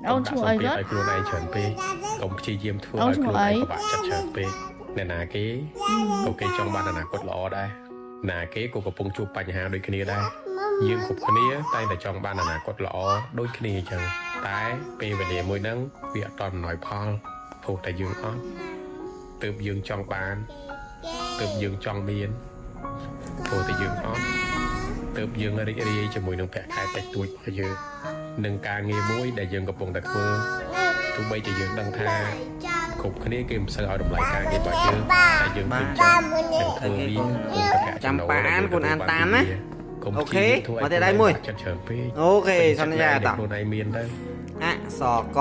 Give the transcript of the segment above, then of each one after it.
ông chú ấy đóខ្លួនឯងច្រើនពេកកុំព្យាយាមធ្វើឲ្យខ្លួនឯងពិបាកចិត្តច្រើនពេកអ្នកណាគេក៏គេចង់បានអនាគតល្អដែរណាគេក៏កំពុងជួបបញ្ហាដូចគ្នាដែរយើងគ្រប់គ្នាតែតែចង់បានអនាគតល្អដូចគ្នាអញ្ចឹងតែពេលវេលាមួយហ្នឹងវាអត់តន់ឲ្យផលព្រោះតែយើងអត់ទើបយើងចង់បានទើបយើងចង់មានព្រោះតែយើងអត់ទើបយើងរីករាយជាមួយនឹងប្រាក់ខែតិចតួចរបស់យើងនឹងការងារមួយដែលយើងកំពុងតែធ្វើទោះបីជាយើងដឹងថាគ្រប់គ្នាគេមិនសូវឲ្យតម្លៃការងាររបស់យើងតែយើងពេញចិត្តនឹងធ្វើវាចាំប៉ាអានខ្លួនអានតាមណាអូខេមកតែដៃមួយអូខេសន្យាតខ្លួនឯងមានទៅអសក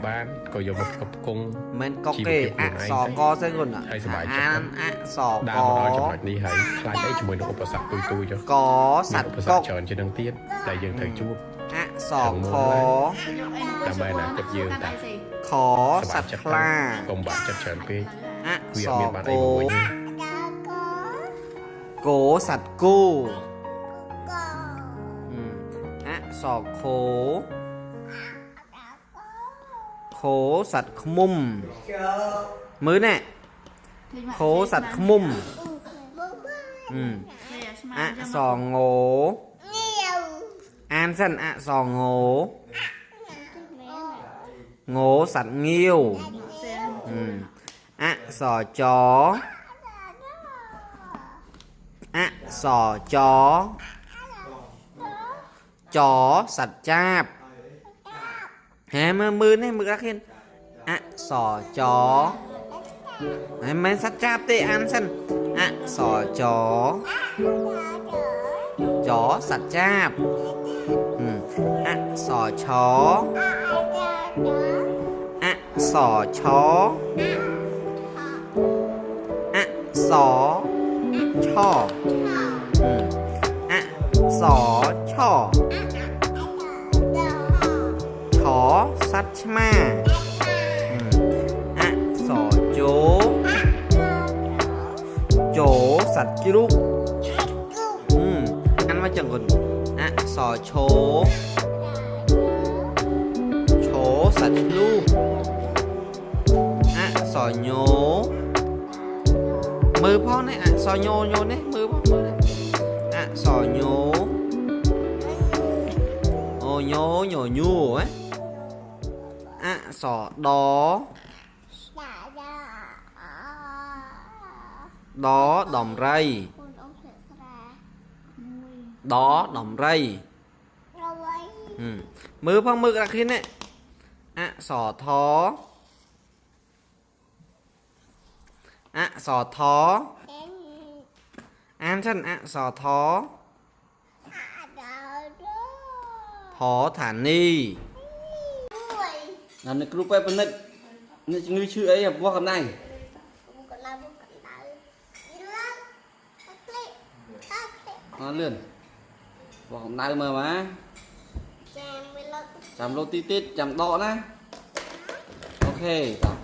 បានក៏យកមកផ្គង់មិនកុកគេអសកសិនគុណហើយសុបាយចិត្តអានអសកដល់មកដល់ចំណុចនេះហើយខ្លាចអីជាមួយនឹងឧបសគ្គទូចៗចុះកសัตว์កុកច្រើនជាងនឹងទៀតតែយើងត្រូវជួបអសខដើម្បីអនាគតយើងតាខសัตว์ខ្លាកុំបាក់ចិត្តច្រើនពេកអវាសមានបានអីមួយគោសัตว์គោអសខោខោសัตว์ខ្មុំមើលណែខោសัตว์ខ្មុំអសងោអានសិនអសងោងោសัตว์ងាវអសចអសចចសัตว์ចាបហែមើលនេះមើលរាខៀនអសចហែមិនសัตว์ចាបទេអានសិនអសចចសัตว์ចាបអសឆអសឆអសឆអសឆឆសัตว์ឆ្មាអសជោជោសัตว์ជ្រូកអានមកចឹងគុណអសឈោឈោសัตว์ឆ្លូអសញោមើលផងនេះអសញោញោនេះមើលផងមើលអសញោអូញោញោញូហ៎អសដដដំរីដដំរីមើលផងមើលរាខៀននេះអសថអសថអានសិនអសថថឋានីនៅគ្រូពេទ្យប៉និតនេះជំងឺឈឺអីបោះកំដៅអត់លឿនបោះកំដៅមើលមកចាំលោទីទៀតចាំដកណាអូខេតោះ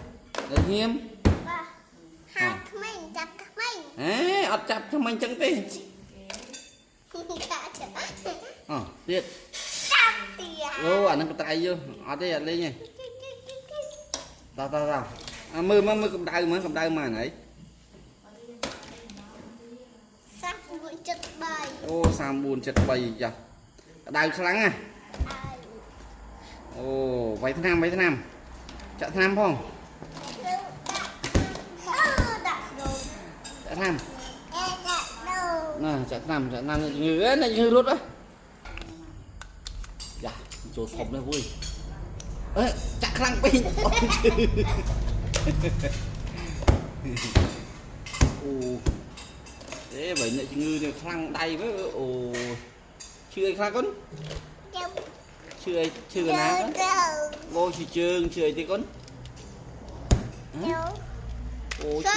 ទៅញៀមហាក្មេងចាប់ក្មេងអត់ចាប់ក្មេងចឹងទេអូទៀតចាប់ទៀតអូអានឹងកត្រៃយើអត់ទេអត់លេងទេតោះមើលកម្ដៅមើលកម្ដៅមកណៃ34.3អូ34.3ចាក្ដៅខ្លាំងណាអូវាយថ្នាំចាក់ថ្នាំផងចាក់ថ្នាំណាចាក់ថ្នាំជំងឺនេះជំងឺរត់យ៉ាចូលធំនេះវុយចាក់ខ្លាំងពេកអូទេបើអ្នកជំងឺនេះខ្លាំងដៃទៅអូឈឺអីខ្លះកូនឈឺអីឈឺកណាអូឈឺជើងឈឺអីទេកូនអូឈឺ